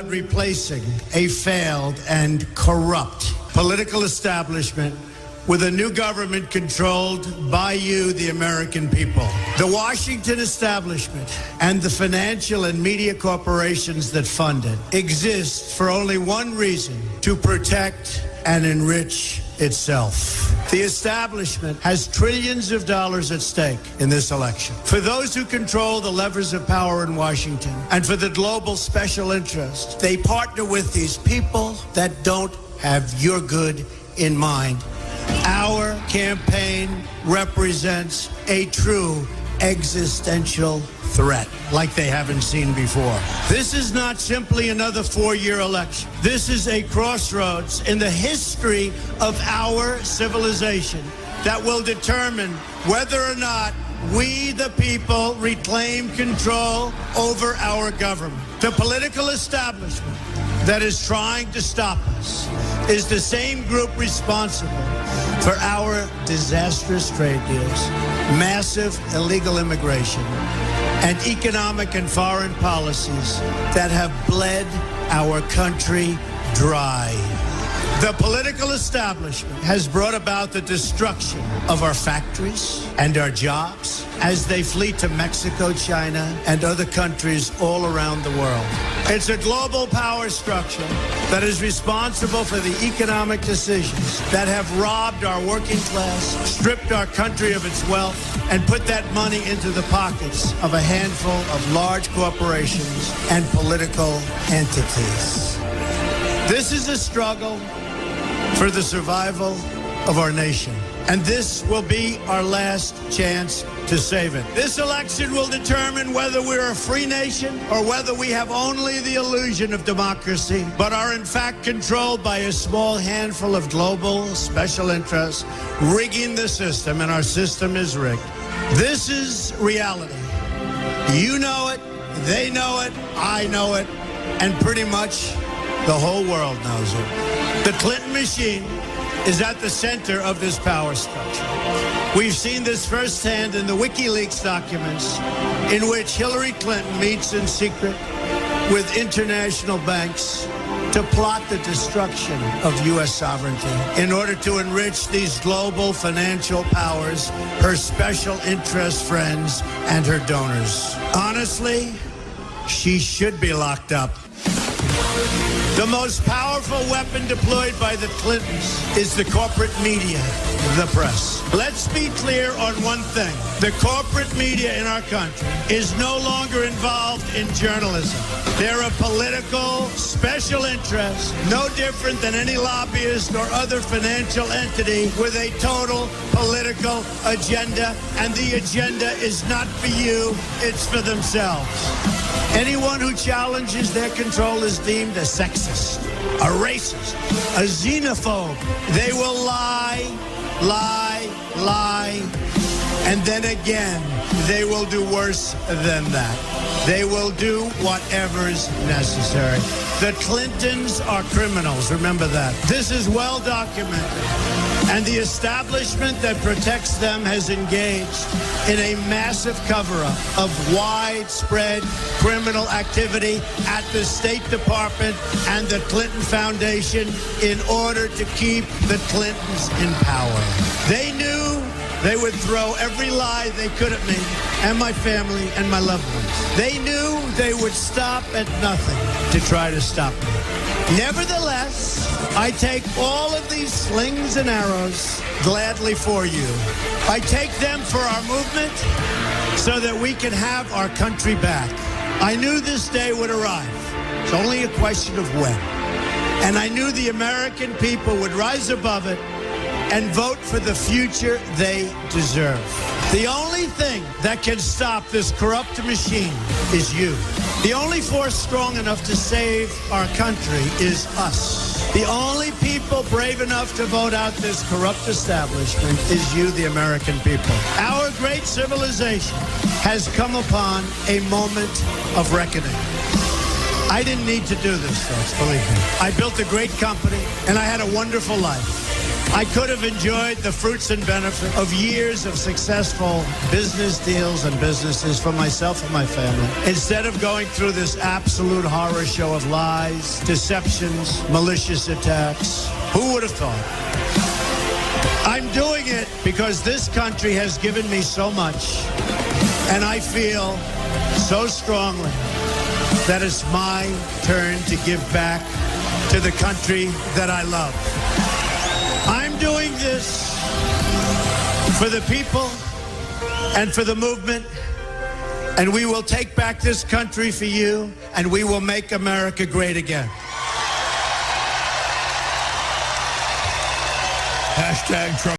about replacing a failed and corrupt political establishment with a new government controlled by you, the American people. The Washington establishment and the financial and media corporations that fund it exist for only one reason: to protect and enrich itself. The establishment has trillions of dollars at stake in this election. For those who control the levers of power in Washington and for the global special interests, they partner with these people that don't have your good in mind. Our campaign represents a true existential threat like they haven't seen before. This is not simply another four-year election. This is a crossroads in the history of our civilization that will determine whether or not we, the people, reclaim control over our government. The political establishment that is trying to stop us is the same group responsible for our disastrous trade deals, massive illegal immigration, and economic and foreign policies that have bled our country dry. The political establishment has brought about the destruction of our factories and our jobs as they flee to Mexico, China, and other countries all around the world. It's a global power structure that is responsible for the economic decisions that have robbed our working class, stripped our country of its wealth, and put that money into the pockets of a handful of large corporations and political entities. This is a struggle for the survival of our nation, and this will be our last chance to save it. This election will determine whether we're a free nation or whether we have only the illusion of democracy, but are in fact controlled by a small handful of global special interests rigging the system, and our system is rigged. This is reality. You know it, they know it, I know it, and pretty much the whole world knows it. The Clinton machine is at the center of this power structure. We've seen this firsthand in the WikiLeaks documents, in which Hillary Clinton meets in secret with international banks to plot the destruction of U.S. sovereignty in order to enrich these global financial powers, her special interest friends, and her donors. Honestly, she should be locked up. The most powerful weapon deployed by the Clintons is the corporate media, the press. Let's be clear on one thing. The corporate media in our country is no longer involved in journalism. They're a political special interest, no different than any lobbyist or other financial entity with a total political agenda, and the agenda is not for you, it's for themselves. Anyone who challenges their control is deemed a sexist, a racist, a xenophobe. They will lie, lie, lie, and then again, they will do worse than that. They will do whatever is necessary. The Clintons are criminals, remember that. This is well documented. And the establishment that protects them has engaged in a massive cover-up of widespread criminal activity at the State Department and the Clinton Foundation in order to keep the Clintons in power. They knew they would throw every lie they could at me and my family and my loved ones. They knew they would stop at nothing to try to stop me. Nevertheless, I take all of these slings and arrows gladly for you. I take them for our movement so that we can have our country back. I knew this day would arrive. It's only a question of when. And I knew the American people would rise above it and vote for the future they deserve. The only thing that can stop this corrupt machine is you. The only force strong enough to save our country is us. The only people brave enough to vote out this corrupt establishment is you, the American people. Our great civilization has come upon a moment of reckoning. I didn't need to do this, folks, believe me. I built a great company, and I had a wonderful life. I could have enjoyed the fruits and benefit of years of successful business deals and businesses for myself and my family, instead of going through this absolute horror show of lies, deceptions, malicious attacks. Who would have thought? I'm doing it because this country has given me so much, and I feel so strongly that it's my turn to give back to the country that I love. I'm doing this for the people and for the movement, and we will take back this country for you, and we will make America great again. Hashtag Trump.